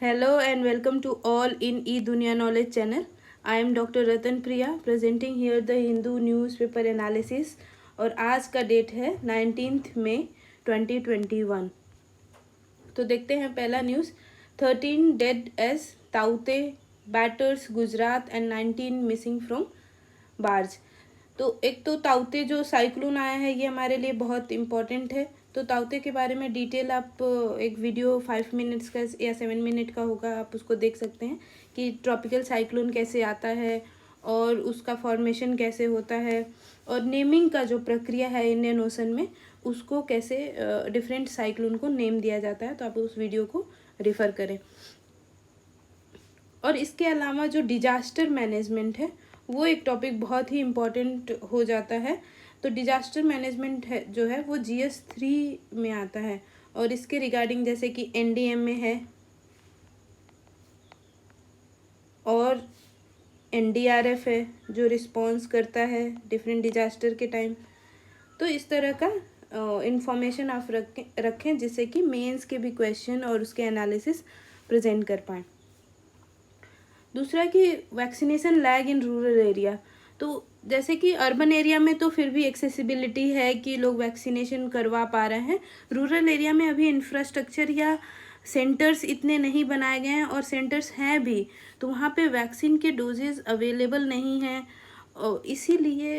Hello and welcome to all in E-Dunya Knowledge channel. I am Dr. Ratan Priya presenting here the Hindu newspaper analysis और आज का date है 19 मई 2021। तो देखते हैं पहला न्यूज़। 13 डेड एज ताउते batters Gujarat and 19 missing from barge. तो एक तो ताउते जो साइक्लोन आया है ये हमारे लिए बहुत इम्पोर्टेंट है। तो ताउते के बारे में डिटेल आप एक वीडियो 5 मिनट्स का या 7 मिनट का होगा, आप उसको देख सकते हैं कि ट्रॉपिकल साइक्लोन कैसे आता है और उसका फॉर्मेशन कैसे होता है और नेमिंग का जो प्रक्रिया है इंडियन ओशन में उसको कैसे डिफरेंट साइक्लोन को नेम दिया जाता है। तो आप उस वीडियो को रिफ़र करें। और इसके अलावा जो डिजास्टर मैनेजमेंट है वो एक टॉपिक बहुत ही इम्पोर्टेंट हो जाता है। तो डिजास्टर मैनेजमेंट है जो है वो GS3 में आता है और इसके रिगार्डिंग जैसे कि NDM में है और NDRF है जो रिस्पॉन्स करता है डिफरेंट डिजास्टर के टाइम। तो इस तरह का इंफॉर्मेशन आप रखें जिससे कि मेंस के भी क्वेश्चन और उसके एनालिसिस प्रेजेंट कर पाएँ। दूसरा कि vaccination lag in rural area. तो जैसे कि अर्बन एरिया में तो फिर भी एक्सेसिबिलिटी है कि लोग वैक्सीनेशन करवा पा रहे हैं। रूरल एरिया में अभी इंफ्रास्ट्रक्चर या सेंटर्स इतने नहीं बनाए गए हैं और सेंटर्स हैं भी तो वहाँ पे वैक्सीन के डोजेज अवेलेबल नहीं हैं और इसीलिए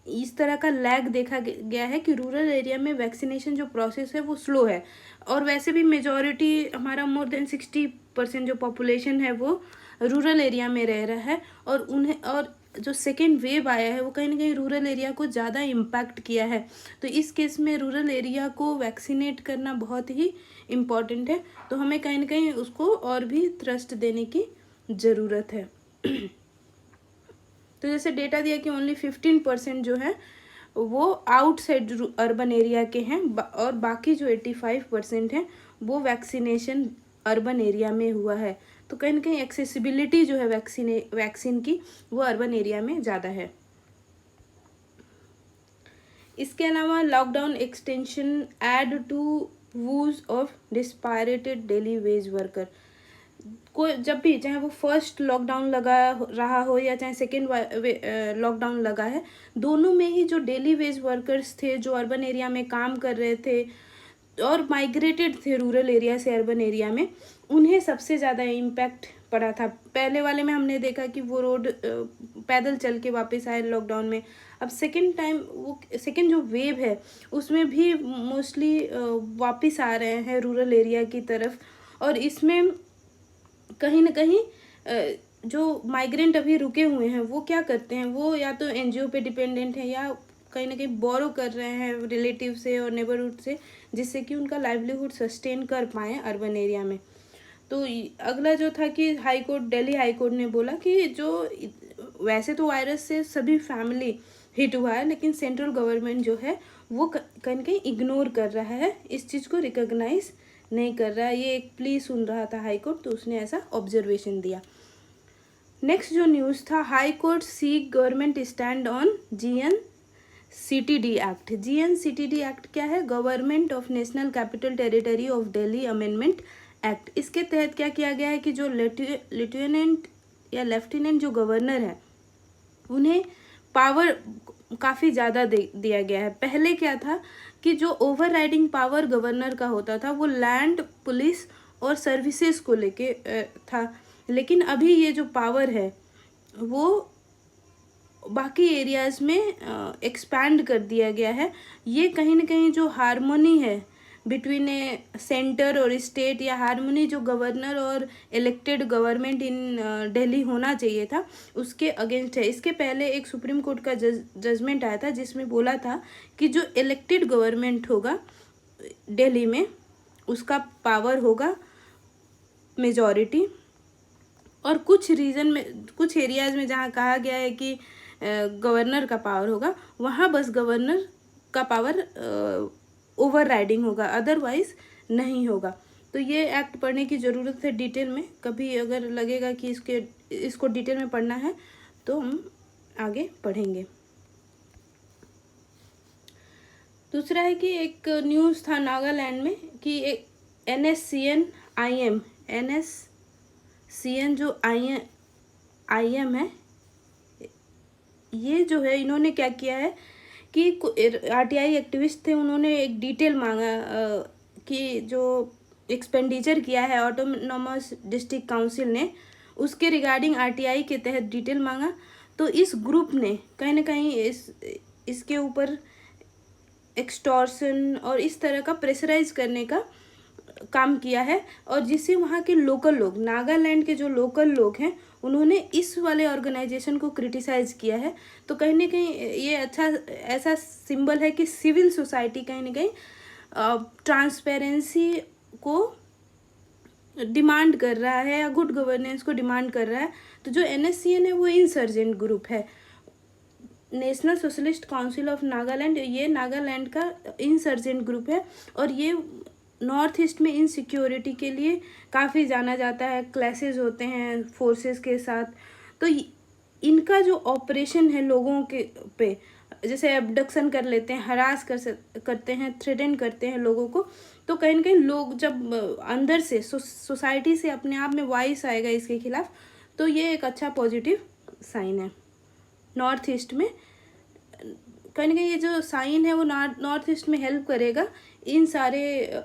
इस तरह का लैग देखा गया है कि रूरल एरिया में वैक्सीनेशन जो प्रोसेस है वो स्लो है। और वैसे भी मेजॉरिटी हमारा मोर देन 60% जो पॉपुलेशन है वो रूरल एरिया में रह रहा है और जो सेकेंड वेव आया है वो कहीं ना कहीं रूरल एरिया को ज़्यादा इम्पैक्ट किया है। तो इस केस में रूरल एरिया को वैक्सीनेट करना बहुत ही इम्पॉर्टेंट है। तो हमें कहीं ना कहीं उसको और भी थ्रस्ट देने की ज़रूरत है। तो जैसे डेटा दिया कि ओनली 15% जो है वो आउटसाइड अर्बन एरिया के हैं और बाकी जो 85% हैं वो वैक्सीनेशन अर्बन एरिया में हुआ है। तो कहीं ना कहीं एक्सेसिबिलिटी जो है वैक्सीन की वो अर्बन एरिया में ज़्यादा है। इसके अलावा lockdown extension add to woes of dispirited daily wage worker. कोई जब भी चाहे वो फर्स्ट लॉकडाउन लगा रहा हो या चाहे सेकेंड लॉकडाउन लगा है, दोनों में ही जो डेली वेज वर्कर्स थे जो अर्बन एरिया में काम कर रहे थे और माइग्रेटेड थे रूरल एरिया से अर्बन एरिया में, उन्हें सबसे ज़्यादा इम्पैक्ट पड़ा था। पहले वाले में हमने देखा कि वो रोड पैदल चल के वापस आए लॉकडाउन में। अब सेकेंड टाइम वो सेकेंड जो वेव है उसमें भी मोस्टली वापस आ रहे हैं रूरल एरिया की तरफ। और इसमें कहीं ना कहीं जो माइग्रेंट अभी रुके हुए हैं वो क्या करते हैं, वो या तो NGO पे डिपेंडेंट है या कहीं ना कहीं बोरो कर रहे हैं रिलेटिव से और नेबरहुड से जिससे कि उनका लाइवलीहुड सस्टेन कर पाएँ अर्बन एरिया में। तो अगला जो था कि high court Delhi high court ने बोला कि जो वैसे तो वायरस से सभी फैमिली हिट हुआ है लेकिन सेंट्रल गवर्नमेंट जो है वो कहीं ना कहीं इग्नोर कर रहा है, इस चीज़ को रिकॉग्नाइज नहीं कर रहा है। ये एक प्ली सुन रहा था हाई कोर्ट तो उसने ऐसा ऑब्जर्वेशन दिया। नेक्स्ट जो न्यूज़ था, high court seek government stand on GNCTD act. GNCTD act क्या है? Government of national capital territory of Delhi amendment act. इसके तहत क्या किया गया है कि जो लेफ्टिनेंट या लेफ्टिनेंट जो गवर्नर है उन्हें पावर काफ़ी ज़्यादा दिया गया है। पहले क्या था कि जो ओवर राइडिंग पावर गवर्नर का होता था वो लैंड, पुलिस और सर्विसेज को लेके था, लेकिन अभी ये जो पावर है वो बाकी एरियाज़ में एक्सपैंड कर दिया गया है। ये कहीं ना कहीं जो हारमोनी है बिटवीन ए सेंटर और स्टेट या हारमोनी जो गवर्नर और इलेक्टेड गवर्नमेंट इन दिल्ली होना चाहिए था उसके अगेंस्ट है। इसके पहले एक सुप्रीम कोर्ट का जजमेंट आया था जिसमें बोला था कि जो इलेक्टेड गवर्नमेंट होगा दिल्ली में उसका पावर होगा मेजॉरिटी, और कुछ रीजन में कुछ एरियाज़ में जहाँ कहा गया है कि गवर्नर का पावर होगा वहाँ बस गवर्नर का पावर ओवर राइडिंग होगा, अदरवाइज नहीं होगा। तो ये एक्ट पढ़ने की ज़रूरत है डिटेल में। कभी अगर लगेगा कि इसको डिटेल में पढ़ना है तो हम आगे पढ़ेंगे। दूसरा है कि एक न्यूज़ था नागालैंड में कि एक NSCN-IM NSCN जो IM है, ये जो है इन्होंने क्या किया है कि RTI एक्टिविस्ट थे, उन्होंने एक डिटेल मांगा कि जो एक्सपेंडिचर किया है ऑटोनॉमस डिस्ट्रिक्ट काउंसिल ने, उसके रिगार्डिंग RTI के तहत डिटेल मांगा। तो इस ग्रुप ने कहीं ना कहीं इसके ऊपर एक्सटॉर्शन और इस तरह का प्रेशराइज करने का काम किया है, और जिससे वहाँ के लोकल लोग, नागालैंड के जो लोकल लोग हैं, उन्होंने इस वाले ऑर्गेनाइजेशन को क्रिटिसाइज किया है। तो कहीं ना कहीं ये अच्छा ऐसा सिंबल है कि सिविल सोसाइटी कहीं ना कहीं ट्रांसपेरेंसी को डिमांड कर रहा है या गुड गवर्नेंस को डिमांड कर रहा है। तो जो NSCN है वो इंसर्जेंट ग्रुप है, national socialist council of Nagaland, ये नागालैंड का इंसर्जेंट ग्रुप है, और ये नॉर्थ ईस्ट में इनसिक्योरिटी के लिए काफ़ी जाना जाता है, क्लैशेस होते हैं फोर्सेस के साथ। तो इनका जो ऑपरेशन है लोगों के पे, जैसे एब्डक्शन कर लेते हैं, हरास करते हैं, थ्रेटन करते हैं लोगों को, तो कहीं ना कहीं लोग जब अंदर से सोसाइटी से अपने आप में वॉइस आएगा इसके खिलाफ, तो ये एक अच्छा पॉजिटिव साइन है नॉर्थ ईस्ट में। कहीं ना कहीं ये जो साइन है वो नॉर्थ ईस्ट में हेल्प करेगा इन सारे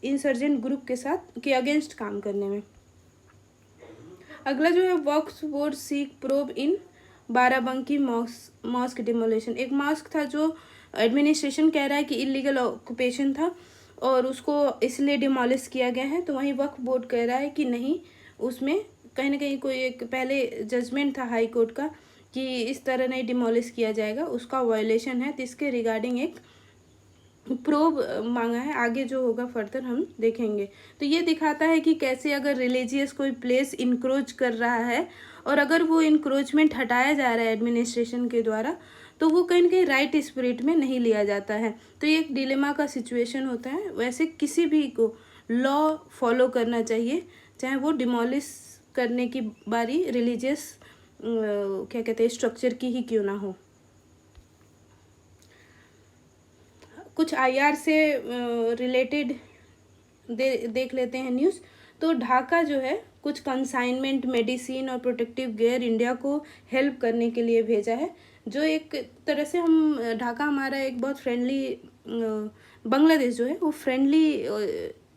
इंसर्जेंट ग्रुप के साथ के अगेंस्ट काम करने में। अगला जो है वक्फ बोर्ड सीक प्रोब इन बाराबंकी मॉस्क डिमोलेशन। एक मॉस्क था जो एडमिनिस्ट्रेशन कह रहा है कि इलीगल ऑक्यूपेशन था और उसको इसलिए डिमोलिश किया गया है, तो वहीं वक्फ बोर्ड कह रहा है कि नहीं, उसमें कहीं ना कहीं कोई एक पहले जजमेंट था हाई कोर्ट का कि इस तरह नहीं डिमोलिश किया जाएगा, उसका वायलेशन है। तो इसके रिगार्डिंग एक प्रोब मांगा है, आगे जो होगा फर्दर हम देखेंगे। तो ये दिखाता है कि कैसे अगर रिलीजियस कोई प्लेस इंक्रोच कर रहा है और अगर वो इंक्रोचमेंट हटाया जा रहा है एडमिनिस्ट्रेशन के द्वारा, तो वो कहीं ना कहीं राइट स्पिरिट में नहीं लिया जाता है। तो ये एक डिलेमा का सिचुएशन होता है। वैसे किसी भी को लॉ फॉलो करना चाहिए, चाहे वो डिमोलिश करने की बारी रिलीजियस क्या कहते हैं स्ट्रक्चर की ही क्यों ना हो। कुछ IR से रिलेटेड देख लेते हैं न्यूज़। तो ढाका जो है कुछ कंसाइनमेंट मेडिसिन और प्रोटेक्टिव गियर इंडिया को हेल्प करने के लिए भेजा है, जो एक तरह से हम ढाका हमारा एक बहुत फ्रेंडली, बांग्लादेश जो है वो फ्रेंडली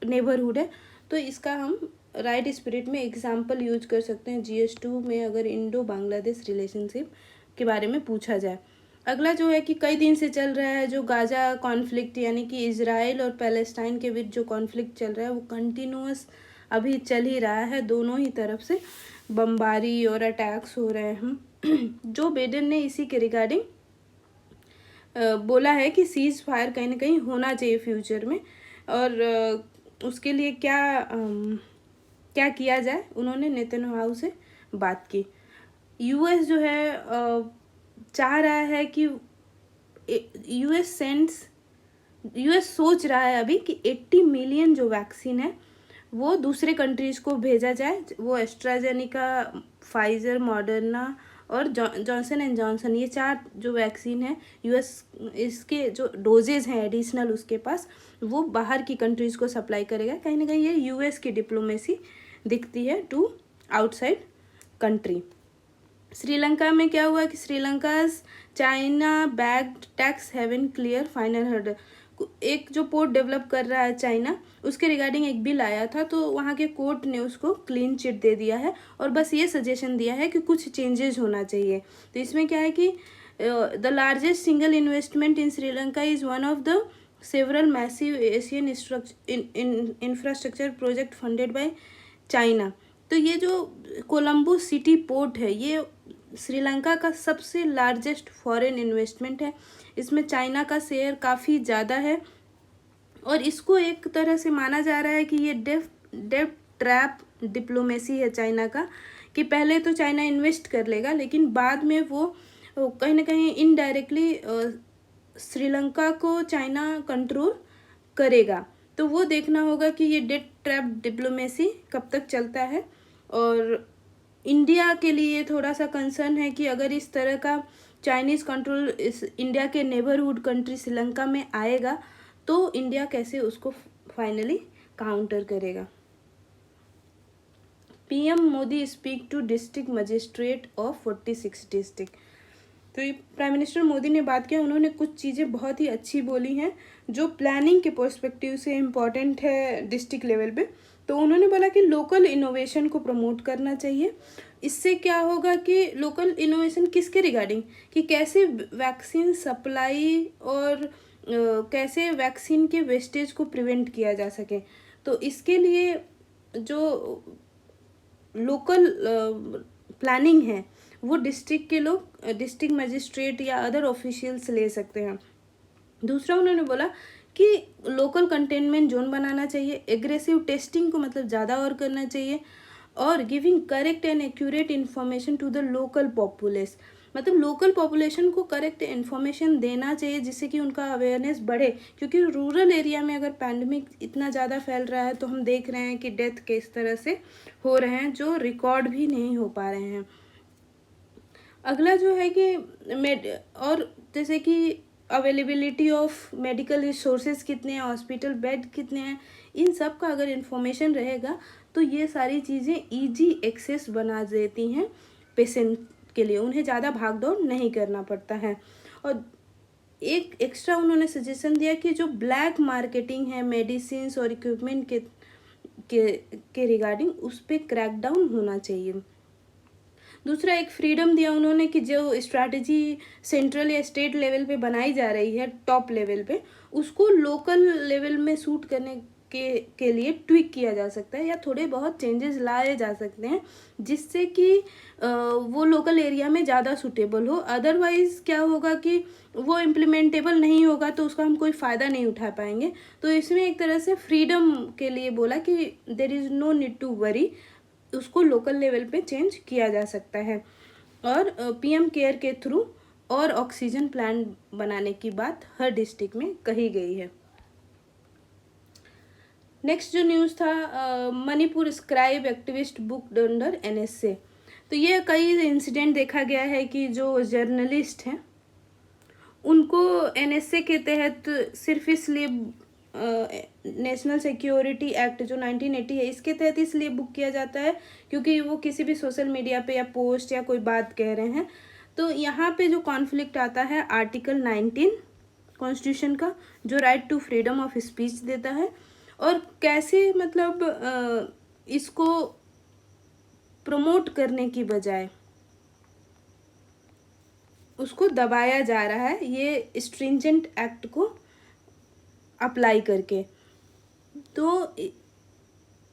नेबरहुड है, तो इसका हम राइट स्पिरिट में एग्जाम्पल यूज कर सकते हैं GS2 में अगर इंडो बांग्लादेश रिलेशनशिप के बारे में पूछा जाए। अगला जो है कि कई दिन से चल रहा है जो गाजा कॉन्फ्लिक्ट, यानी कि इजराइल और पैलेस्टाइन के बीच जो कॉन्फ्लिक्ट चल रहा है वो कंटिन्यूअस अभी चल ही रहा है, दोनों ही तरफ से बमबारी और अटैक्स हो रहे हैं। जो बाइडेन ने इसी के रिगार्डिंग बोला है कि सीज फायर कहीं ना कहीं होना चाहिए फ्यूचर में, और उसके लिए क्या किया जाए, उन्होंने नेतन्याहू से बात की। US जो है चाह रहा है कि US सोच रहा है अभी कि 80 मिलियन जो वैक्सीन है वो दूसरे कंट्रीज़ को भेजा जाए। वो एस्ट्राजेनिका, फाइजर, मॉडर्ना और जॉनसन एंड जॉनसन, ये 4 जो वैक्सीन है US इसके जो डोजेज हैं एडिशनल उसके पास, वो बाहर की कंट्रीज़ को सप्लाई करेगा। कहीं ना कहीं ये US की डिप्लोमेसी दिखती है टू आउटसाइड कंट्री। श्रीलंका में क्या हुआ कि Sri Lanka China bagged tax haven clear final hurdle. एक जो पोर्ट डेवलप कर रहा है चाइना, उसके रिगार्डिंग एक बिल आया था, तो वहाँ के कोर्ट ने उसको क्लीन चिट दे दिया है और बस ये सजेशन दिया है कि कुछ चेंजेस होना चाहिए। तो इसमें क्या है कि the largest single investment in Sri Lanka is one of the several massive Asian infrastructure project funded by China. तो ये जो कोलंबो सिटी पोर्ट है ये श्रीलंका का सबसे लार्जेस्ट फॉरेन इन्वेस्टमेंट है। इसमें चाइना का शेयर काफ़ी ज़्यादा है और इसको एक तरह से माना जा रहा है कि ये डेब्ट ट्रैप डिप्लोमेसी है चाइना का, कि पहले तो चाइना इन्वेस्ट कर लेगा लेकिन बाद में वो कहीं ना कहीं इनडायरेक्टली श्रीलंका को चाइना कंट्रोल करेगा। तो वो देखना होगा कि ये डेब्ट ट्रैप डिप्लोमेसी कब तक चलता है। और इंडिया के लिए थोड़ा सा कंसर्न है कि अगर इस तरह का चाइनीज़ कंट्रोल इस इंडिया के नेबरहुड कंट्री श्रीलंका में आएगा तो इंडिया कैसे उसको फाइनली काउंटर करेगा। PM Modi speak to district magistrate of 46 district. तो ये प्राइम मिनिस्टर मोदी ने बात किया, उन्होंने कुछ चीज़ें बहुत ही अच्छी बोली हैं जो प्लानिंग के पर्सपेक्टिव से इम्पॉर्टेंट है डिस्ट्रिक्ट लेवल पे। तो उन्होंने बोला कि लोकल इनोवेशन को प्रमोट करना चाहिए। इससे क्या होगा कि लोकल इनोवेशन किसके रिगार्डिंग, कि कैसे वैक्सीन सप्लाई और कैसे वैक्सीन के वेस्टेज को प्रिवेंट किया जा सके। तो इसके लिए जो लोकल प्लानिंग है वो डिस्ट्रिक्ट के लोग, डिस्ट्रिक्ट मजिस्ट्रेट या अदर ऑफिशियल्स ले सकते हैं। दूसरा उन्होंने बोला कि लोकल कंटेनमेंट जोन बनाना चाहिए, एग्रेसिव टेस्टिंग को मतलब ज़्यादा और करना चाहिए, और giving correct and accurate information to the local population, मतलब लोकल पॉपुलेशन को करेक्ट इन्फॉर्मेशन देना चाहिए जिससे कि उनका अवेयरनेस बढ़े। क्योंकि रूरल एरिया में अगर पैंडमिक इतना ज़्यादा फैल रहा है तो हम देख रहे हैं कि डेथ किस तरह से हो रहे हैं जो रिकॉर्ड भी नहीं हो पा रहे हैं। अगला जो है कि और जैसे कि अवेलेबिलिटी ऑफ मेडिकल रिसोर्सेज कितने हैं, हॉस्पिटल बेड कितने हैं, इन सब का अगर इन्फॉर्मेशन रहेगा तो ये सारी चीज़ें इजी एक्सेस बना देती हैं पेशेंट के लिए, उन्हें ज़्यादा भाग दौड़ नहीं करना पड़ता है। और एक एक्स्ट्रा उन्होंने सजेशन दिया कि जो ब्लैक मार्केटिंग है मेडिसिन और इक्विपमेंट के रिगार्डिंग उस पर क्रैकडाउन होना चाहिए। दूसरा एक फ्रीडम दिया उन्होंने कि जो स्ट्रैटेजी सेंट्रल या स्टेट लेवल पे बनाई जा रही है टॉप लेवल पे, उसको लोकल लेवल में सूट करने के लिए ट्विक किया जा सकता है या थोड़े बहुत चेंजेस लाए जा सकते हैं जिससे कि वो लोकल एरिया में ज़्यादा सूटेबल हो। अदरवाइज़ क्या होगा कि वो इम्प्लीमेंटेबल नहीं होगा तो उसका हम कोई फ़ायदा नहीं उठा पाएंगे। तो इसमें एक तरह से फ्रीडम के लिए बोला कि there is no need to worry, उसको लोकल लेवल पे चेंज किया जा सकता है। और पीएम केयर के थ्रू और ऑक्सीजन प्लांट बनाने की बात हर डिस्ट्रिक्ट में कही गई है। नेक्स्ट जो न्यूज़ था, Manipur scribe activist book under NSA. तो ये कई इंसिडेंट देखा गया है कि जो जर्नलिस्ट हैं उनको एनएसए के तहत सिर्फ इसलिए नेशनल सिक्योरिटी एक्ट जो 1980 है इसके तहत इसलिए बुक किया जाता है क्योंकि वो किसी भी सोशल मीडिया पे या पोस्ट या कोई बात कह रहे हैं। तो यहाँ पे जो कॉन्फ्लिक्ट आता है आर्टिकल 19 कॉन्स्टिट्यूशन का, जो right to freedom of speech देता है, और कैसे मतलब इसको प्रमोट करने की बजाय उसको दबाया जा रहा है ये स्ट्रिंजेंट एक्ट को अप्लाई करके। तो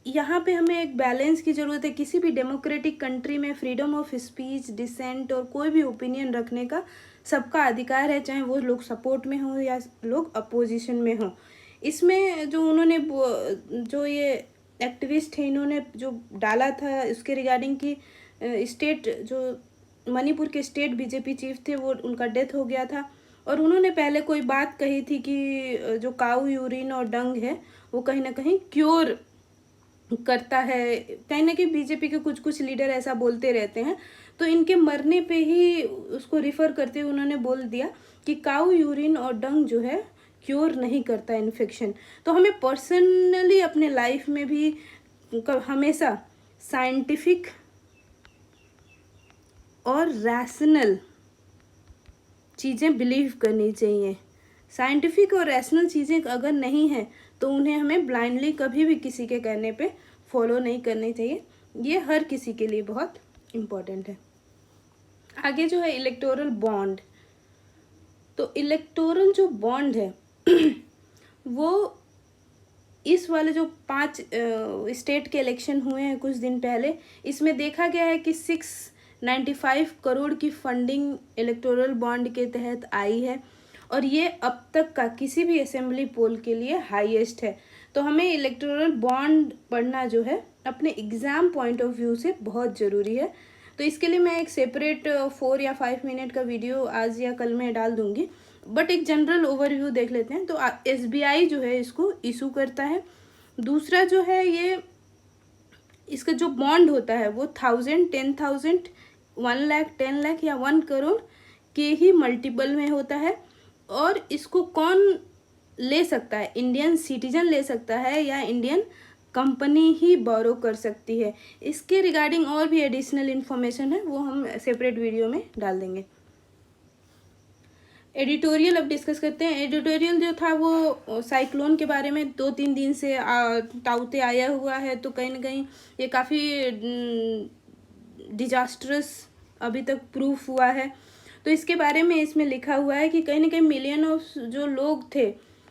यहाँ पे हमें एक बैलेंस की ज़रूरत है। किसी भी डेमोक्रेटिक कंट्री में फ्रीडम ऑफ स्पीच, डिसेंट और कोई भी ओपिनियन रखने का सबका अधिकार है, चाहे वो लोग सपोर्ट में हों या लोग अपोजिशन में हों। इसमें जो उन्होंने जो ये एक्टिविस्ट है इन्होंने जो डाला था उसके रिगार्डिंग की स्टेट जो मणिपुर के स्टेट बीजेपी चीफ थे वो उनका डेथ हो गया था, और उन्होंने पहले कोई बात कही थी कि जो काऊ यूरिन और डंग है वो कहीं ना कहीं क्योर करता है, कहीं ना कहीं बीजेपी के कुछ कुछ लीडर ऐसा बोलते रहते हैं। तो इनके मरने पे ही उसको रिफ़र करते हुए उन्होंने बोल दिया कि काऊ यूरिन और डंग जो है क्योर नहीं करता इन्फेक्शन। तो हमें पर्सनली अपने लाइफ में भी हमेशा साइंटिफिक और रैशनल चीज़ें बिलीव करनी चाहिए। साइंटिफिक और रैशनल चीज़ें अगर नहीं हैं तो उन्हें हमें ब्लाइंडली कभी भी किसी के कहने पे फॉलो नहीं करनी चाहिए। ये हर किसी के लिए बहुत इम्पोर्टेंट है। आगे जो है इलेक्टोरल बॉन्ड। तो इलेक्टोरल जो बॉन्ड है वो इस वाले जो 5 स्टेट के इलेक्शन हुए हैं कुछ दिन पहले, इसमें देखा गया है कि 695 करोड़ की फंडिंग इलेक्टोरल बॉन्ड के तहत आई है, और ये अब तक का किसी भी असेंबली पोल के लिए हाईएस्ट है। तो हमें इलेक्टोरल बॉन्ड पढ़ना जो है अपने एग्ज़ाम पॉइंट ऑफ व्यू से बहुत ज़रूरी है। तो इसके लिए मैं एक सेपरेट 4 या 5 मिनट का वीडियो आज या कल में डाल दूंगी, बट एक जनरल ओवरव्यू देख लेते हैं। तो एसबीआई जो है इसको इशू करता है। दूसरा जो है ये इसका जो बॉन्ड होता है वो 1000, 10,000, 1 लाख, 10 लाख या 1 करोड़ के ही मल्टीपल में होता है। और इसको कौन ले सकता है? इंडियन सिटीजन ले सकता है या इंडियन कंपनी ही बोरो कर सकती है। इसके रिगार्डिंग और भी एडिशनल इन्फॉर्मेशन है, वो हम सेपरेट वीडियो में डाल देंगे। एडिटोरियल अब डिस्कस करते हैं। एडिटोरियल जो था वो साइक्लोन के बारे में 2-3 दिन से ताउते आया हुआ है, तो कहीं ना कहीं ये काफ़ी डिजास्ट्रस अभी तक प्रूफ हुआ है। तो इसके बारे में इसमें लिखा हुआ है कि कहीं ना कहीं मिलियन ऑफ जो लोग थे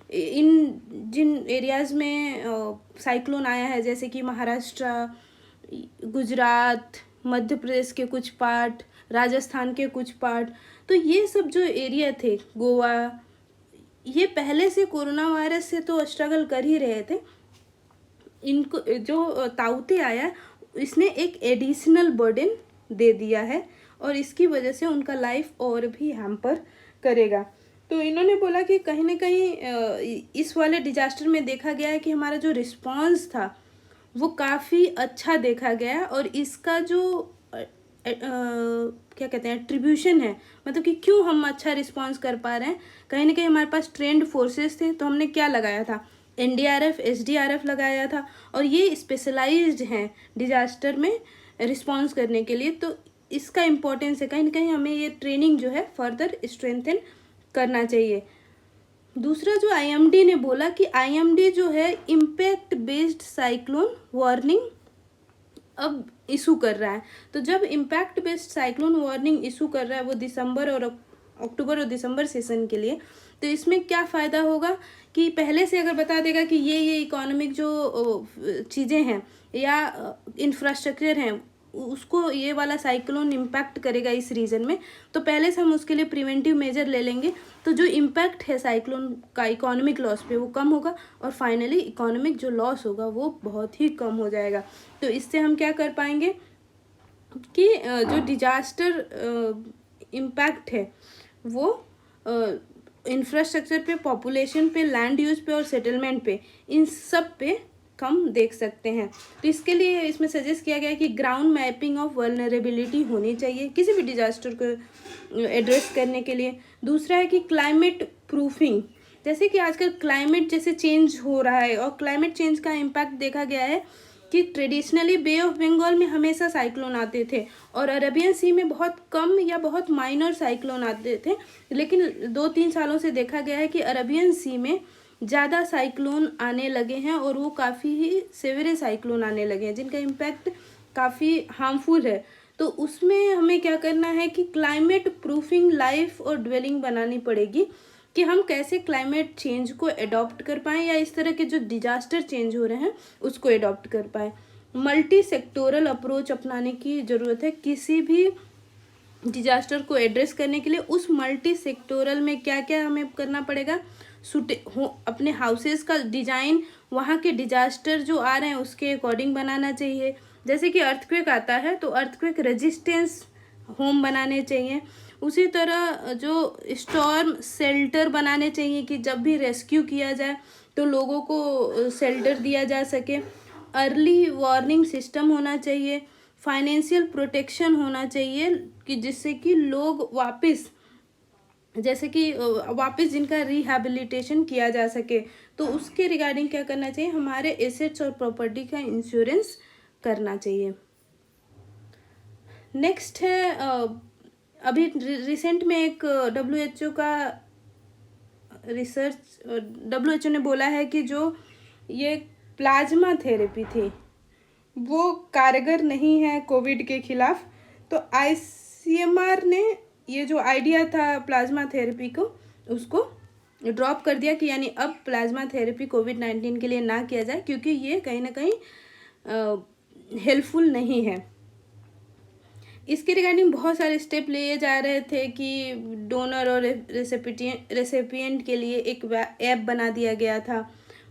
इन जिन एरियाज़ में साइक्लोन आया है, जैसे कि महाराष्ट्र, गुजरात, मध्य प्रदेश के कुछ पार्ट, राजस्थान के कुछ पार्ट, तो ये सब जो एरिया थे, गोवा, ये पहले से कोरोना वायरस से तो स्ट्रगल कर ही रहे थे। इनको जो ताउते आया इसने एक एडिशनल बर्डन दे दिया है और इसकी वजह से उनका लाइफ और भी हैम्पर करेगा। तो इन्होंने बोला कि कहीं ना कहीं इस वाले डिजास्टर में देखा गया है कि हमारा जो रिस्पांस था वो काफ़ी अच्छा देखा गया और इसका जो क्या कहते हैं एट्रीब्यूशन है, मतलब कि क्यों हम अच्छा रिस्पांस कर पा रहे हैं, कहीं ना कहीं हमारे पास ट्रेंड फोर्सेस थे। तो हमने क्या लगाया था, NDRF, SDRF लगाया था और ये स्पेशलाइज्ड हैं डिजास्टर में रिस्पांस करने के लिए। तो इसका इम्पोर्टेंस है, कहीं ना कहीं हमें ये ट्रेनिंग जो है फर्दर स्ट्रेंथन करना चाहिए। दूसरा जो IMD ने बोला कि IMD जो है इम्पैक्ट बेस्ड साइक्लोन वार्निंग अब इशू कर रहा है। तो जब impact based cyclone warning issue कर रहा है वो दिसंबर और अक्टूबर और दिसंबर सेशन के लिए, तो इसमें क्या फ़ायदा होगा कि पहले से अगर बता देगा कि ये इकोनॉमिक जो चीज़ें हैं या इंफ्रास्ट्रक्चर हैं उसको ये वाला साइक्लोन इम्पैक्ट करेगा इस रीजन में, तो पहले से हम उसके लिए प्रिवेंटिव मेजर ले लेंगे। तो जो इम्पैक्ट है साइक्लोन का इकोनॉमिक लॉस पे वो कम होगा और फाइनली इकोनॉमिक जो लॉस होगा वो बहुत ही कम हो जाएगा। तो इससे हम क्या कर पाएंगे कि जो डिजास्टर इम्पैक्ट है वो इंफ्रास्ट्रक्चर पे, पॉपुलेशन पे, लैंड यूज पे और सेटलमेंट पे, इन सब पे कम देख सकते हैं। तो इसके लिए इसमें सजेस्ट किया गया है कि ग्राउंड मैपिंग ऑफ वल्नरेबिलिटी होनी चाहिए किसी भी डिजास्टर को एड्रेस करने के लिए। दूसरा है कि क्लाइमेट प्रूफिंग, जैसे कि आजकल क्लाइमेट जैसे चेंज हो रहा है और क्लाइमेट चेंज का इम्पैक्ट देखा गया है कि ट्रेडिशनली बे ऑफ बंगाल में हमेशा साइक्लोन आते थे और अरेबियन सी में बहुत कम या बहुत माइनर साइक्लोन आते थे, लेकिन 2-3 सालों से देखा गया है कि अरेबियन सी में ज़्यादा साइक्लोन आने लगे हैं और वो काफ़ी ही सेवेरे साइक्लोन आने लगे हैं जिनका इम्पैक्ट काफ़ी हार्मफुल है। तो उसमें हमें क्या करना है कि क्लाइमेट प्रूफिंग लाइफ और ड्वेलिंग बनानी पड़ेगी कि हम कैसे क्लाइमेट चेंज को एडॉप्ट कर पाएँ या इस तरह के जो डिजास्टर चेंज हो रहे हैं उसको एडॉप्ट कर पाएँ। मल्टी सेक्टोरल अप्रोच अपनाने की ज़रूरत है किसी भी डिजास्टर को एड्रेस करने के लिए। उस मल्टी सेक्टोरल में क्या क्या हमें करना पड़ेगा, अपने हाउसेस का डिज़ाइन वहाँ के डिजास्टर जो आ रहे हैं उसके अकॉर्डिंग बनाना चाहिए। जैसे कि अर्थक्वेक आता है तो अर्थक्वेक रेजिस्टेंस होम बनाने चाहिए। उसी तरह जो स्टॉर्म शेल्टर बनाने चाहिए कि जब भी रेस्क्यू किया जाए तो लोगों को शेल्टर दिया जा सके। अर्ली वार्निंग सिस्टम होना चाहिए। फाइनेंशियल प्रोटेक्शन होना चाहिए कि जिससे कि लोग वापस जिनका रिहैबिलिटेशन किया जा सके। तो उसके रिगार्डिंग क्या करना चाहिए, हमारे एसेट्स और प्रॉपर्टी का इंश्योरेंस करना चाहिए। नेक्स्ट है अभी रिसेंट में एक WHO ने बोला है कि जो ये प्लाज्मा थेरेपी थी वो कारगर नहीं है कोविड के खिलाफ। तो ICMR ने ये जो आइडिया था प्लाज्मा थेरेपी को उसको ड्रॉप कर दिया कि यानी अब प्लाज्मा थेरेपी COVID-19 के लिए ना किया जाए क्योंकि ये कहीं ना कहीं हेल्पफुल नहीं है। इसके रिगार्डिंग बहुत सारे स्टेप लिए जा रहे थे कि डोनर और रेसिपिएंट के लिए एक ऐप बना दिया गया था।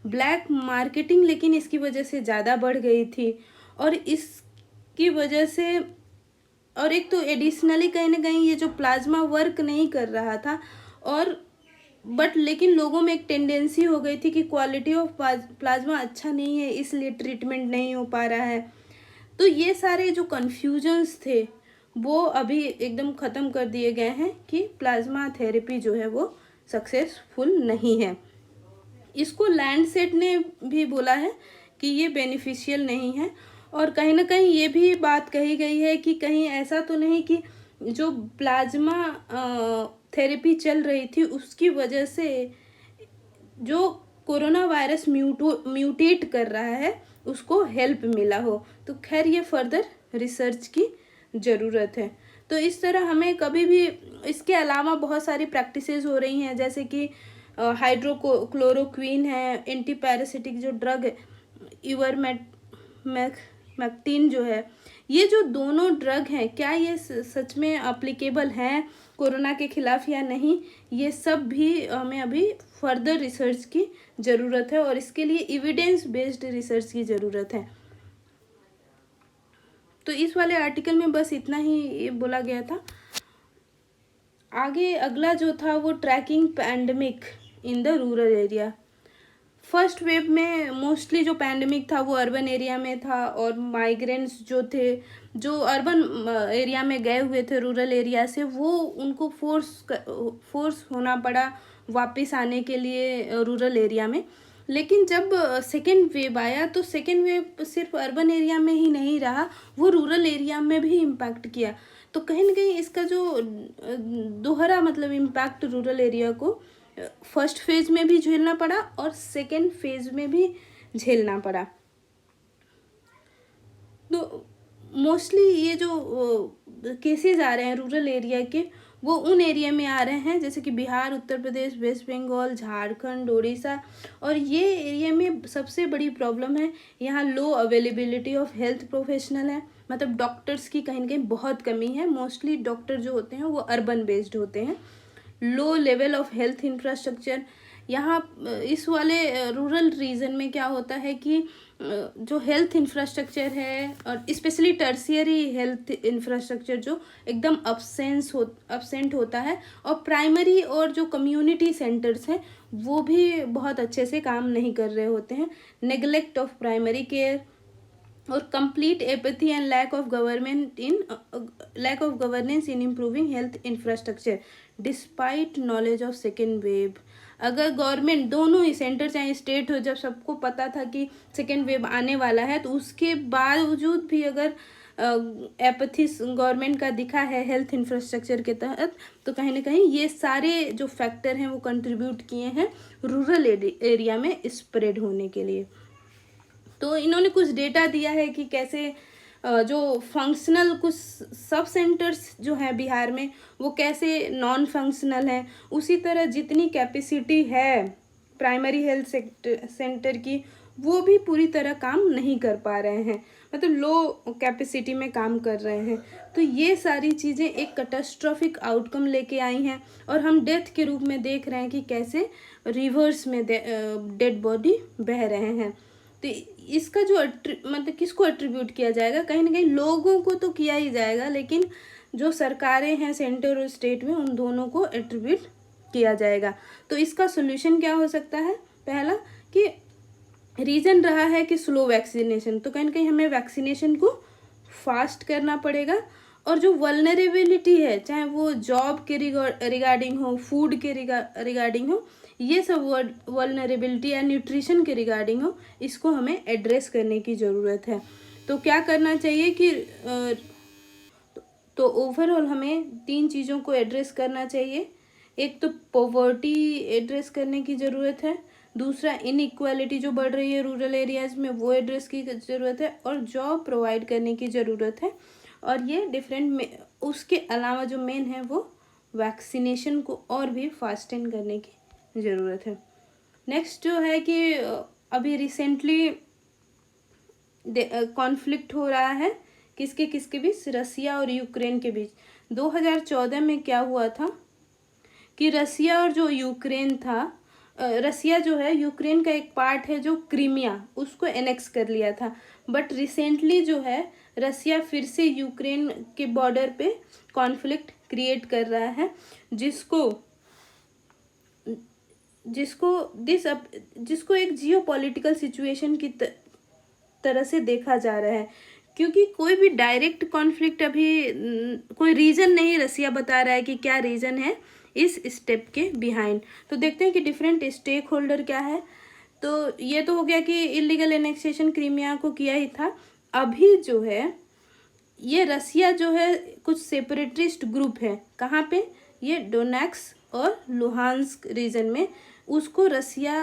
ब्लैक मार्केटिंग लेकिन इसकी वजह से ज़्यादा बढ़ गई थी और इसकी वजह से और एक तो एडिशनली कहीं ना कहीं ये जो प्लाज्मा वर्क नहीं कर रहा था और लेकिन लोगों में एक टेंडेंसी हो गई थी कि क्वालिटी ऑफ प्लाज्मा अच्छा नहीं है इसलिए ट्रीटमेंट नहीं हो पा रहा है। तो ये सारे जो कन्फ्यूजन्स थे वो अभी एकदम ख़त्म कर दिए गए हैं कि प्लाज्मा थेरेपी जो है वो सक्सेसफुल नहीं है। इसको लैंडसेट ने भी बोला है कि ये बेनिफिशियल नहीं है। और कहीं ना कहीं ये भी बात कही गई है कि कहीं ऐसा तो नहीं कि जो प्लाज्मा थेरेपी चल रही थी उसकी वजह से जो कोरोना वायरस म्यूटेट कर रहा है उसको हेल्प मिला हो। तो खैर ये फर्दर रिसर्च की ज़रूरत है। तो इस तरह हमें कभी भी, इसके अलावा बहुत सारी प्रैक्टिसेस हो रही हैं, जैसे कि हाइड्रोक्लोरोक्वीन है, एंटी पैरासिटिक जो ड्रग है, इवरमेक्टिन जो है, ये जो दोनों ड्रग हैं क्या ये सच में अप्लीकेबल हैं कोरोना के खिलाफ या नहीं, ये सब भी हमें अभी फर्दर रिसर्च की ज़रूरत है और इसके लिए एविडेंस बेस्ड रिसर्च की ज़रूरत है। तो इस वाले आर्टिकल में बस इतना ही ये बोला गया था। आगे अगला जो था वो tracking pandemic in the rural area. First wave में मोस्टली जो पैंडमिक था वो अर्बन एरिया में था और माइग्रेंट्स जो थे, जो अर्बन एरिया में गए हुए थे रूरल एरिया से, वो उनको फोर्स होना पड़ा वापस आने के लिए रूरल एरिया में। लेकिन जब सेकेंड वेव आया तो सेकेंड वेव सिर्फ अर्बन एरिया में ही नहीं रहा, वो रूरल एरिया में भी इम्पैक्ट किया। तो कहीं ना कहीं इसका जो दोहरा मतलब इम्पैक्ट रूरल एरिया को फर्स्ट फेज में भी झेलना पड़ा और सेकेंड फेज में भी झेलना पड़ा। तो मोस्टली ये जो केसेस आ रहे हैं रूरल एरिया के, वो उन एरिया में आ रहे हैं जैसे कि बिहार, उत्तर प्रदेश, वेस्ट बंगाल, झारखंड, उड़ीसा। और ये एरिया में सबसे बड़ी प्रॉब्लम है, यहाँ लो अवेलेबिलिटी ऑफ हेल्थ प्रोफेशनल है, मतलब डॉक्टर्स की कहीं ना कहीं बहुत कमी है। मोस्टली डॉक्टर जो होते हैं वो अर्बन बेस्ड होते हैं। Low level of health infrastructure, यहाँ इस वाले रूरल रीजन में क्या होता है कि जो हेल्थ इंफ्रास्ट्रक्चर है और स्पेशली टर्शियरी हेल्थ इंफ्रास्ट्रक्चर जो एकदम अब्सेंट होता है, और प्राइमरी और जो कम्युनिटी सेंटर्स हैं वो भी बहुत अच्छे से काम नहीं कर रहे होते हैं। नेग्लेक्ट ऑफ प्राइमरी केयर और complete apathy and lack of governance in improving health infrastructure despite knowledge of second wave. अगर गवर्नमेंट, दोनों ही सेंटर चाहे स्टेट हो, जब सबको पता था कि सेकेंड वेव आने वाला है, तो उसके बावजूद भी अगर एपैथी गवर्नमेंट का दिखा है हेल्थ इंफ्रास्ट्रक्चर के तहत, तो कहीं ना कहीं ये सारे जो फैक्टर हैं वो कंट्रीब्यूट किए हैं रूरल एरिया में स्प्रेड होने के लिए। तो इन्होंने कुछ डेटा दिया है कि कैसे जो फंक्शनल कुछ सब सेंटर्स जो हैं बिहार में वो कैसे नॉन फंक्शनल हैं, उसी तरह जितनी कैपेसिटी है प्राइमरी हेल्थ सेंटर की वो भी पूरी तरह काम नहीं कर पा रहे हैं, मतलब लो कैपेसिटी में काम कर रहे हैं। तो ये सारी चीज़ें एक कैटास्ट्रॉफिक आउटकम लेके आई हैं और हम डेथ के रूप में देख रहे हैं कि कैसे रिवर्स में डेड बॉडी बह रहे हैं। तो इसका जो मतलब किसको एट्रीब्यूट किया जाएगा, कहीं ना कहीं लोगों को तो किया ही जाएगा, लेकिन जो सरकारें हैं सेंटर और स्टेट में, उन दोनों को एट्रीब्यूट किया जाएगा। तो इसका सोल्यूशन क्या हो सकता है? पहला कि रीज़न रहा है कि स्लो वैक्सीनेशन, तो कहीं ना कहीं हमें वैक्सीनेशन को फास्ट करना पड़ेगा। और जो वल्नरेबिलिटी है, चाहे वो जॉब के रिगार्डिंग हो, फूड के रिगार्डिंग हो, ये सब वल्नरेबिलिटी या न्यूट्रिशन के रिगार्डिंग हो, इसको हमें एड्रेस करने की ज़रूरत है। तो क्या करना चाहिए कि तो ओवरऑल हमें 3 चीज़ों को एड्रेस करना चाहिए। एक तो पॉवर्टी एड्रेस करने की ज़रूरत है, दूसरा इनइक्वालिटी जो बढ़ रही है रूरल एरियाज़ में वो एड्रेस की ज़रूरत है, और जॉब प्रोवाइड करने की ज़रूरत है। और ये डिफरेंट उसके अलावा जो मेन है वो वैक्सीनेशन को और भी फास्टन करने की ज़रूरत है। नेक्स्ट जो है कि अभी रिसेंटली कॉन्फ्लिक्ट हो रहा है किसके बीच, रसिया और यूक्रेन के बीच। 2014 में क्या हुआ था कि रसिया और जो यूक्रेन था, रसिया जो है यूक्रेन का एक पार्ट है जो क्रीमिया, उसको एनेक्स कर लिया था। बट रिसेंटली जो है रसिया फिर से यूक्रेन के बॉर्डर पे कॉन्फ्लिक्ट क्रिएट कर रहा है, जिसको एक जियोपॉलिटिकल सिचुएशन की तरह से देखा जा रहा है, क्योंकि कोई भी डायरेक्ट कॉन्फ्लिक्ट अभी कोई रीज़न नहीं रसिया बता रहा है कि क्या रीज़न है इस स्टेप के बिहाइंड। तो देखते हैं कि डिफरेंट स्टेक होल्डर क्या है। तो ये तो हो गया कि इलीगल एनेक्सेशन क्रीमिया को किया ही था। अभी जो है ये रसिया जो है कुछ सेपरेटिस्ट ग्रुप है, कहाँ पे, ये डोनेक्स और लुहांस्क रीजन में, उसको रसिया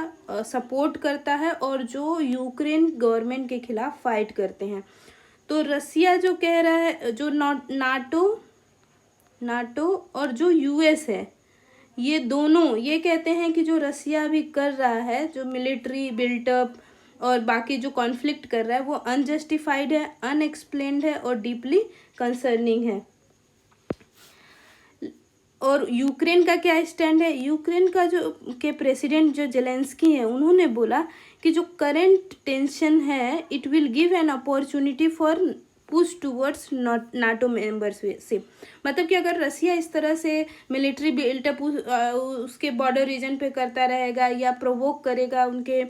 सपोर्ट करता है और जो यूक्रेन गवर्नमेंट के खिलाफ फाइट करते हैं। तो रसिया जो कह रहा है, जो नाटो और जो यूएस है, ये दोनों ये कहते हैं कि जो रसिया अभी कर रहा है, जो मिलिट्री बिल्टअप और बाकी जो कॉन्फ्लिक्ट कर रहा है, वो अनजस्टिफाइड है, अनएक्सप्लेन्ड है और डीपली कंसर्निंग है। और यूक्रेन का क्या स्टैंड है? यूक्रेन का जो के प्रेसिडेंट जो जेलेंस्की है, उन्होंने बोला कि जो करंट टेंशन है, it will give an opportunity for push towards NATO membership. मतलब कि अगर रसिया इस तरह से मिलिट्री बिल्टअप उसके बॉर्डर रीजन पे करता रहेगा या प्रोवोक करेगा उनके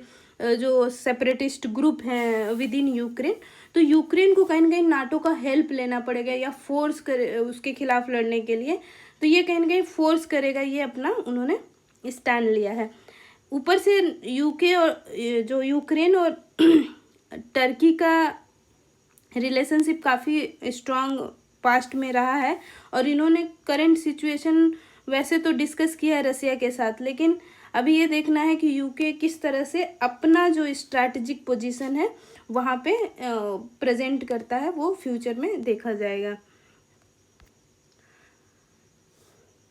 जो सेपरेटिस्ट ग्रुप हैं विद इन यूक्रेन, तो यूक्रेन को कहीं ना कहीं नाटो का हेल्प लेना पड़ेगा या फोर्स करे उसके खिलाफ लड़ने के लिए। तो ये कहीं ना कहीं फोर्स करेगा, ये अपना उन्होंने स्टैंड लिया है। ऊपर से यूके और जो यूक्रेन और टर्की का रिलेशनशिप काफ़ी स्ट्रांग पास्ट में रहा है और इन्होंने करंट सिचुएशन वैसे तो डिस्कस किया है रसिया के साथ, लेकिन अभी ये देखना है कि यूके किस तरह से अपना जो स्ट्रैटेजिक पोजीशन है वहाँ पे प्रेजेंट करता है, वो फ्यूचर में देखा जाएगा।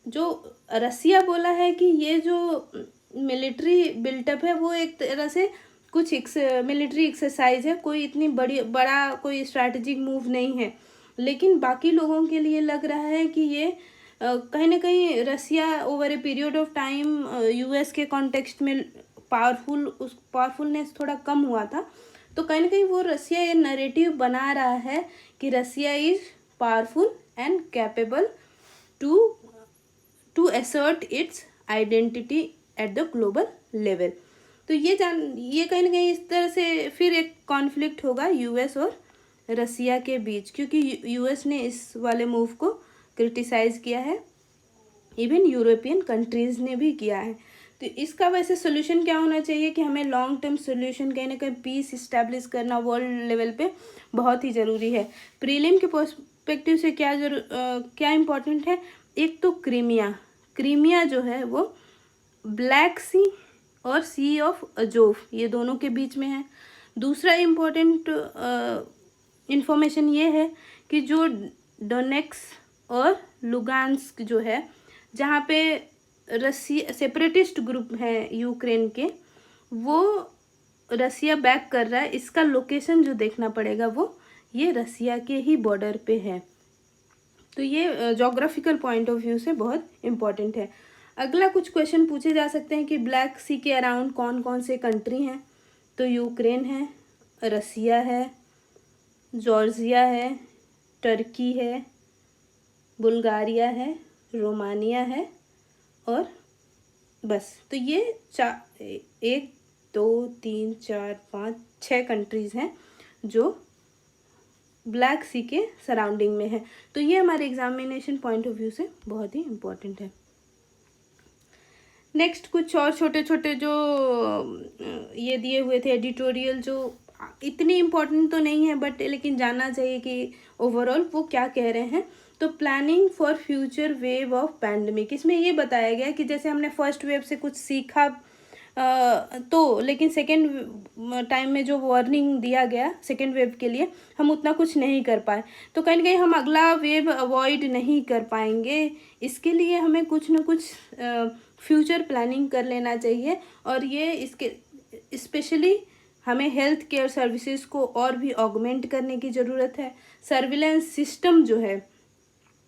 जो रसिया बोला है कि ये जो मिलिट्री बिल्टअप है वो एक तरह से कुछ मिलिट्री एक्सरसाइज है, कोई इतनी बड़ा कोई स्ट्रैटेजिक मूव नहीं है, लेकिन बाकी लोगों के लिए लग रहा है कि ये कहीं ना कहीं Russia over a period of time US के कॉन्टेक्स्ट में पावरफुलनेस थोड़ा कम हुआ था, तो कहीं ना कहीं वो रसिया ये नरेटिव बना रहा है कि Russia is powerful and capable to assert its identity at the global level. तो ये कहीं ना कहीं इस तरह से फिर एक कॉन्फ्लिक्ट होगा यूएस और रसिया के बीच, क्योंकि यूएस ने इस वाले मूव को क्रिटिसाइज़ किया है, इवन यूरोपियन कंट्रीज़ ने भी किया है। तो इसका वैसे सोल्यूशन क्या होना चाहिए कि हमें लॉन्ग टर्म सोल्यूशन कहीं ना कहीं पीस इस्टेब्लिश करना वर्ल्ड लेवल पे बहुत ही ज़रूरी है। प्रीलिम के पर्सपेक्टिव से क्या इम्पोर्टेंट है? एक तो क्रीमिया जो है वो ब्लैक सी और सी ऑफ अजोव ये दोनों के बीच में है। दूसरा इम्पोर्टेंट इंफॉर्मेशन ये है कि जो डोनेक्स और लुगांस्क जो है, जहाँ पे रसिया सेपरेटिस्ट ग्रुप है यूक्रेन के, वो रसिया बैक कर रहा है, इसका लोकेशन जो देखना पड़ेगा वो ये रसिया के ही बॉर्डर पे है। तो ये जोग्राफिकल पॉइंट ऑफ व्यू से बहुत इम्पॉर्टेंट है। अगला कुछ क्वेश्चन पूछे जा सकते हैं कि ब्लैक सी के अराउंड कौन कौन से कंट्री हैं? तो यूक्रेन है, रसिया है, जॉर्जिया है, टर्की है, बुल्गारिया है, रोमानिया है और बस। तो ये 1 2 3 4 5 6 कंट्रीज़ हैं जो ब्लैक सी के सराउंडिंग में है। तो ये हमारे एग्जामिनेशन पॉइंट ऑफ व्यू से बहुत ही इम्पोर्टेंट है। नेक्स्ट कुछ और छोटे छोटे जो ये दिए हुए थे एडिटोरियल, जो इतनी इम्पोर्टेंट तो नहीं है बट लेकिन जानना चाहिए कि ओवरऑल वो क्या कह रहे हैं। तो planning for future wave of pandemic, इसमें ये बताया गया कि जैसे हमने फर्स्ट वेव से कुछ सीखा तो लेकिन सेकेंड टाइम में जो वार्निंग दिया गया सेकेंड वेव के लिए हम उतना कुछ नहीं कर पाए, तो कहीं ना कहीं हम अगला वेव अवॉइड नहीं कर पाएंगे। इसके लिए हमें कुछ न कुछ फ्यूचर प्लानिंग कर लेना चाहिए और ये इसके स्पेशली हमें हेल्थ केयर सर्विसेज को और भी ऑगमेंट करने की ज़रूरत है। सर्विलेंस सिस्टम जो है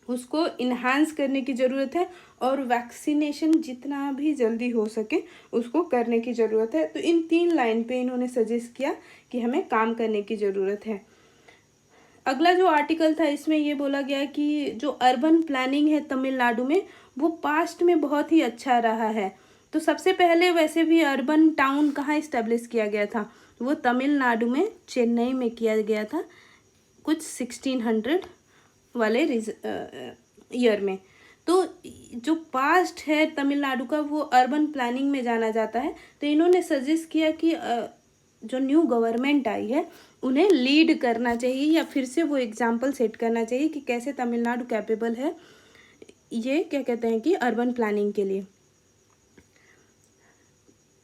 उसको इन्हांस करने की ज़रूरत है और वैक्सीनेशन जितना भी जल्दी हो सके उसको करने की ज़रूरत है। तो इन 3 लाइन पे इन्होंने सजेस्ट किया कि हमें काम करने की ज़रूरत है। अगला जो आर्टिकल था इसमें ये बोला गया कि जो अर्बन प्लानिंग है तमिलनाडु में वो पास्ट में बहुत ही अच्छा रहा है। तो सबसे पहले वैसे भी अर्बन टाउन कहाँ इस्टेब्लिश किया गया था? वो तमिलनाडु में चेन्नई में किया गया था कुछ 1600 वाले ईयर में। तो जो पास्ट है तमिलनाडु का वो अर्बन प्लानिंग में जाना जाता है। तो इन्होंने सजेस्ट किया कि जो न्यू गवर्नमेंट आई है उन्हें लीड करना चाहिए या फिर से वो एग्जाम्पल सेट करना चाहिए कि कैसे तमिलनाडु कैपेबल है ये क्या कहते हैं कि अर्बन प्लानिंग के लिए।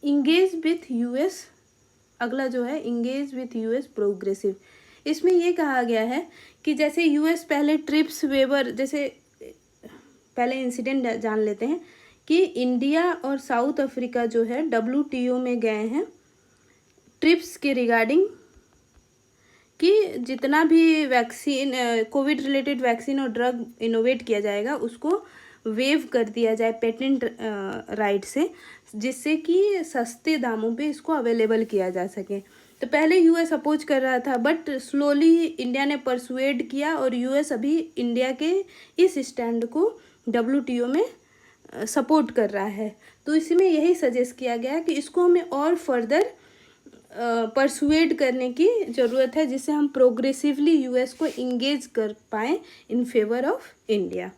इंगेज विथ यूएस, अगला जो है इंगेज विथ यूएस प्रोग्रेसिव। इसमें ये कहा गया है कि जैसे यूएस पहले ट्रिप्स वेवर, जैसे पहले इंसिडेंट जान लेते हैं कि इंडिया और साउथ अफ्रीका जो है WTO में गए हैं ट्रिप्स के रिगार्डिंग कि जितना भी वैक्सीन कोविड रिलेटेड वैक्सीन और ड्रग इनोवेट किया जाएगा उसको वेव कर दिया जाए पेटेंट राइट से, जिससे कि सस्ते दामों पे इसको अवेलेबल किया जा सके। तो पहले यूएस अपोज कर रहा था बट स्लोली इंडिया ने परसुएड किया और यूएस अभी इंडिया के इस स्टैंड को WTO में सपोर्ट कर रहा है। तो इसमें यही सजेस्ट किया गया कि इसको हमें और फर्दर परसुएड करने की ज़रूरत है जिससे हम प्रोग्रेसिवली यूएस को इंगेज कर पाएँ in favour of India.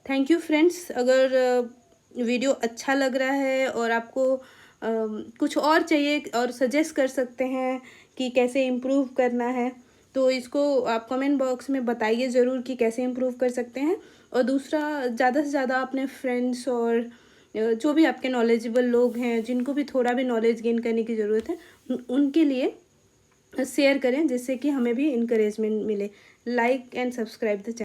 Thank you friends. अगर वीडियो अच्छा लग रहा है और आपको कुछ और चाहिए और सजेस्ट कर सकते हैं कि कैसे इम्प्रूव करना है, तो इसको आप कमेंट बॉक्स में बताइए ज़रूर कि कैसे इम्प्रूव कर सकते हैं। और दूसरा, ज़्यादा से ज़्यादा अपने फ्रेंड्स और जो भी आपके नॉलेजेबल लोग हैं जिनको भी थोड़ा भी नॉलेज गेन करने की ज़रूरत है उनके लिए शेयर करें जिससे कि हमें भी इंकरेजमेंट मिले। Like and subscribe the channel.